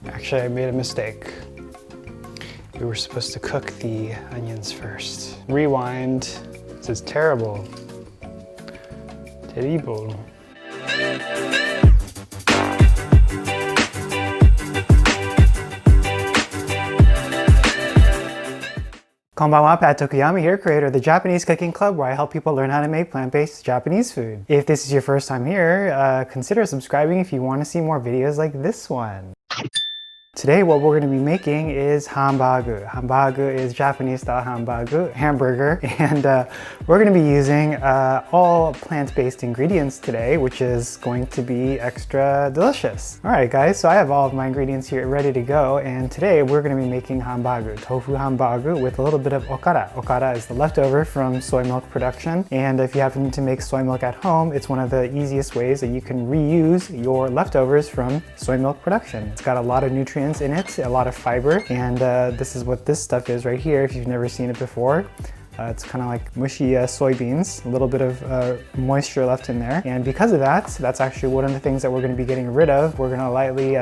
Actually, I made a mistake. We were supposed to cook the onions first. Rewind. This is terrible. Terrible. こんばんは, Pat Tokuyama here, creator of the Japanese Cooking Club, where I help people learn how to make plant-based Japanese food. If this is your first time here, consider subscribing if you want to see more videos like this one. Today what we're going to be making is hambagu. Hambagu is Japanese style hamburger, and we're going to be using all plant-based ingredients today, which is going to be extra delicious. Alright guys, so I have all of my ingredients here ready to go, and today we're going to be making hambagu, tofu hambagu with a little bit of okara. Okara is the leftover from soy milk production, and if you happen to make soy milk at home, it's one of the easiest ways that you can reuse your leftovers from soy milk production. It's got a lot of nutrients in it, a lot of fiber, and this is what this stuff is right here if you've never seen it before. It's kind of like mushy soybeans, a little bit of moisture left in there, and because of that, that's actually one of the things that we're going to be getting rid of. We're going to lightly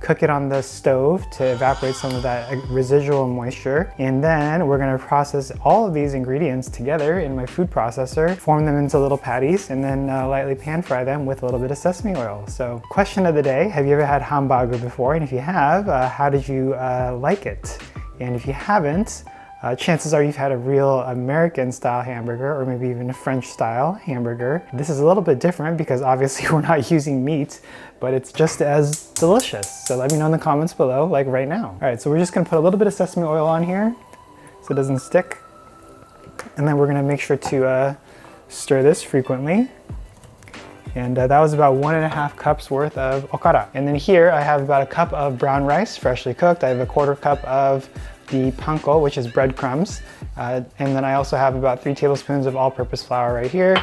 cook it on the stove to evaporate some of that residual moisture, and then we're going to process all of these ingredients together in my food processor, form them into little patties, and then lightly pan fry them with a little bit of sesame oil. So, question of the day, have you ever had hambagu before? And if you have, how did you like it? And if you haven't, chances are you've had a real American style hamburger, or maybe even a French style hamburger. This is a little bit different because obviously we're not using meat, but it's just as delicious. So let me know in the comments below, like right now. All right, so we're just gonna put a little bit of sesame oil on here so it doesn't stick. And then we're gonna make sure to stir this frequently. And that was about 1.5 cups worth of okara. And then here I have about a cup of brown rice, freshly cooked. I have a 1/4 cup of the panko, which is breadcrumbs. And then I also have about 3 tablespoons of all-purpose flour right here.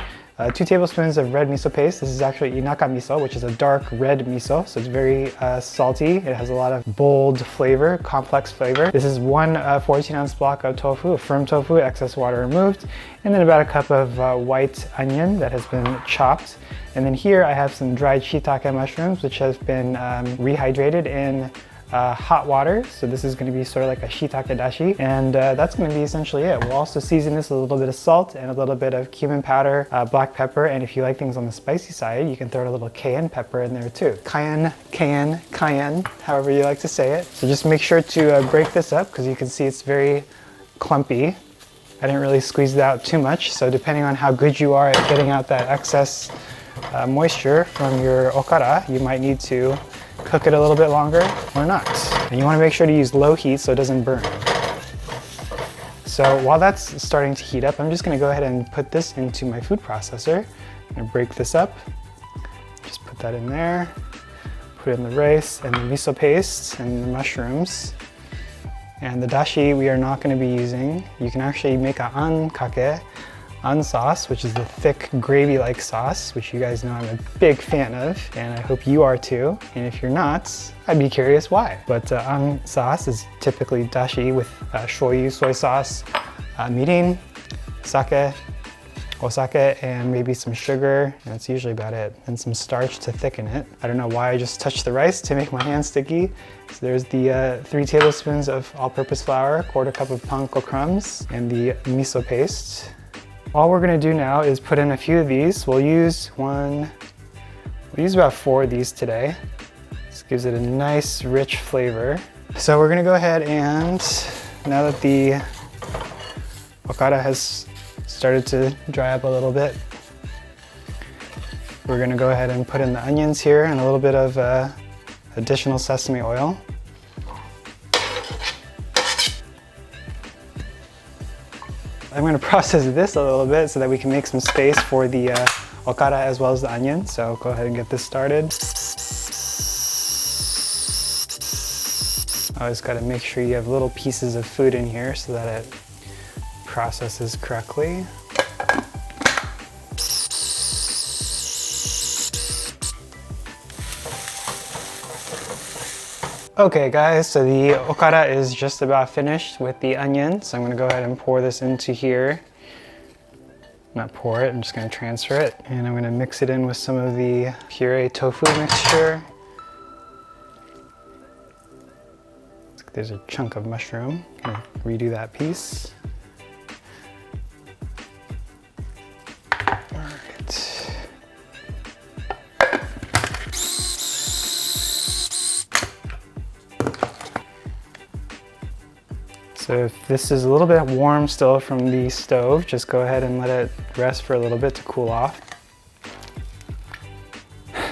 2 tablespoons of red miso paste. This is actually inaka miso, which is a dark red miso. So it's very salty. It has a lot of bold flavor, complex flavor. This is one 14-ounce block of tofu, firm tofu, excess water removed. And then about a cup of white onion that has been chopped. And then here I have some dried shiitake mushrooms, which have been rehydrated in hot water. So this is going to be sort of like a shiitake dashi, and that's going to be essentially it. We'll also season this with a little bit of salt and a little bit of cumin powder, black pepper, and if you like things on the spicy side, you can throw a little cayenne pepper in there too. Cayenne, however you like to say it. So just make sure to break this up, because you can see it's very clumpy. I didn't really squeeze it out too much, so depending on how good you are at getting out that excess moisture from your okara, you might need to cook it a little bit longer or not. And you want to make sure to use low heat so it doesn't burn. So while that's starting to heat up, I'm just going to go ahead and put this into my food processor. I'm going to break this up. Just put that in there. Put in the rice and the miso paste and the mushrooms. And the dashi we are not going to be using. You can actually make a an sauce, which is the thick gravy-like sauce, which you guys know I'm a big fan of, and I hope you are too. And if you're not, I'd be curious why. But an sauce is typically dashi with shoyu, soy sauce, mirin, sake, osake, and maybe some sugar, and that's usually about it. And some starch to thicken it. I don't know why I just touched the rice to make my hands sticky. So there's the 3 tablespoons of all-purpose flour, 1/4 cup of panko crumbs, and the miso paste. All we're going to do now is put in a few of these. We'll use about 4 of these today. This gives it a nice, rich flavor. So we're going to go ahead and, now that the okara has started to dry up a little bit, we're going to go ahead and put in the onions here and a little bit of additional sesame oil. I'm going to process this a little bit so that we can make some space for the okara as well as the onion. So go ahead and get this started. Always got to make sure you have little pieces of food in here so that it processes correctly. Okay guys, so the okara is just about finished with the onion. So I'm gonna go ahead and pour this into here. Not pour it, I'm just gonna transfer it. And I'm gonna mix it in with some of the puree tofu mixture. There's a chunk of mushroom. I'm gonna redo that piece. All right. So if this is a little bit warm still from the stove, just go ahead and let it rest for a little bit to cool off.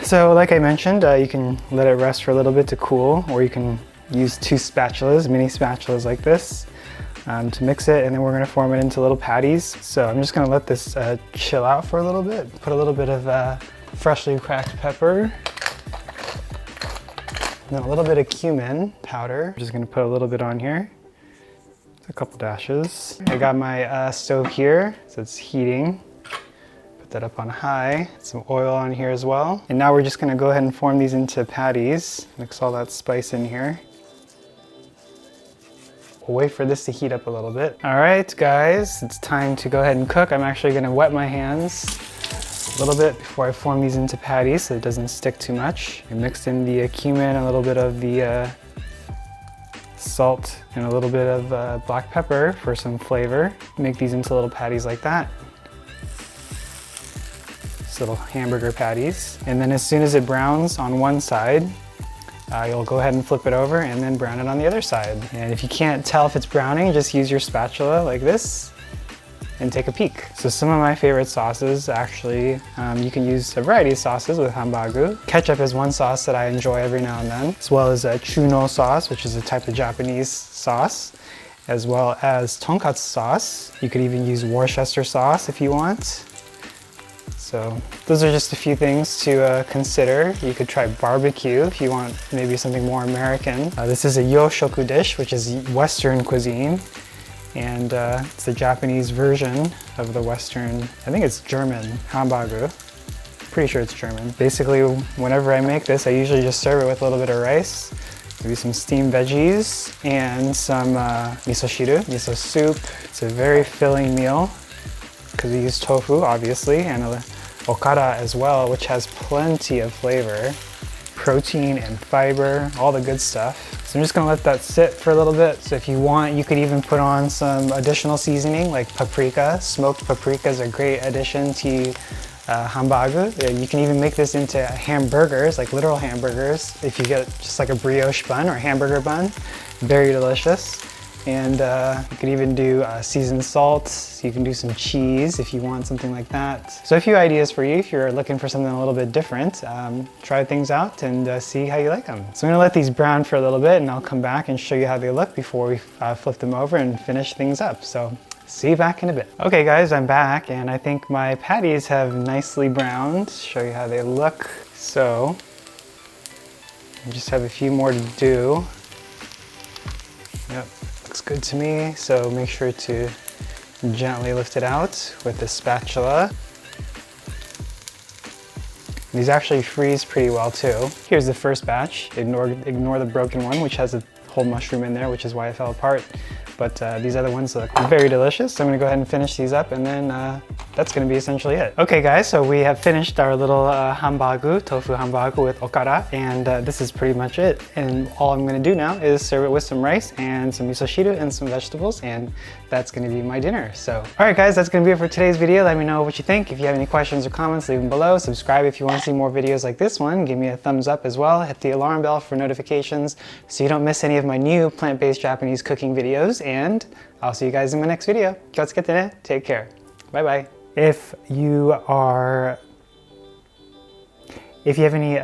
So like I mentioned, you can let it rest for a little bit to cool, or you can use 2 spatulas, mini spatulas like this, to mix it, and then we're gonna form it into little patties. So I'm just gonna let this chill out for a little bit. Put a little bit of freshly cracked pepper, and then a little bit of cumin powder. I'm just gonna put a little bit on here. A couple dashes. I got my stove here, so it's heating. Put that up on high. Some oil on here as well. And now we're just gonna go ahead and form these into patties. Mix all that spice in here. We'll wait for this to heat up a little bit. All right, guys, it's time to go ahead and cook. I'm actually gonna wet my hands a little bit before I form these into patties so it doesn't stick too much. I mixed in the cumin, a little bit of the salt, and a little bit of black pepper for some flavor. Make these into little patties like that. Just little hamburger patties. And then as soon as it browns on one side, you'll go ahead and flip it over and then brown it on the other side. And if you can't tell if it's browning, just use your spatula like this and take a peek. So some of my favorite sauces, actually, you can use a variety of sauces with hambagu. Ketchup is one sauce that I enjoy every now and then, as well as a chuno sauce, which is a type of Japanese sauce, as well as tonkatsu sauce. You could even use Worcestershire sauce if you want. So those are just a few things to consider. You could try barbecue if you want maybe something more American. This is a yoshoku dish, which is Western cuisine. And it's the Japanese version of the Western, I think it's German, hambagu. Pretty sure it's German. Basically, whenever I make this, I usually just serve it with a little bit of rice, maybe some steamed veggies, and some miso soup. It's a very filling meal because we use tofu, obviously, and okara as well, which has plenty of flavor, protein and fiber, all the good stuff. So I'm just gonna let that sit for a little bit. So if you want, you could even put on some additional seasoning like paprika. Smoked paprika is a great addition to hambagu. You can even make this into hamburgers, like literal hamburgers, if you get just like a brioche bun or hamburger bun. Very delicious. And you could even do seasoned salt. So you can do some cheese if you want something like that. So a few ideas for you if you're looking for something a little bit different. Try things out and see how you like them. So I'm gonna let these brown for a little bit and I'll come back and show you how they look before we flip them over and finish things up. So see you back in a bit. Okay guys, I'm back and I think my patties have nicely browned. Show you how they look. So I just have a few more to do. Yep. Looks good to me, so make sure to gently lift it out with the spatula. These actually freeze pretty well too. Here's the first batch. Ignore the broken one, which has a whole mushroom in there, which is why it fell apart. But these other ones look very delicious. So I'm gonna go ahead and finish these up and then that's gonna be essentially it. Okay guys, so we have finished our little hambagu, tofu hambagu with okara, and this is pretty much it. And all I'm gonna do now is serve it with some rice and some miso and some vegetables, and that's gonna be my dinner. So, all right guys, that's gonna be it for today's video. Let me know what you think. If you have any questions or comments, leave them below. Subscribe if you wanna see more videos like this one. Give me a thumbs up as well. Hit the alarm bell for notifications so you don't miss any of my new plant-based Japanese cooking videos. And I'll see you guys in my next video. Take care. Bye-bye. If you have any,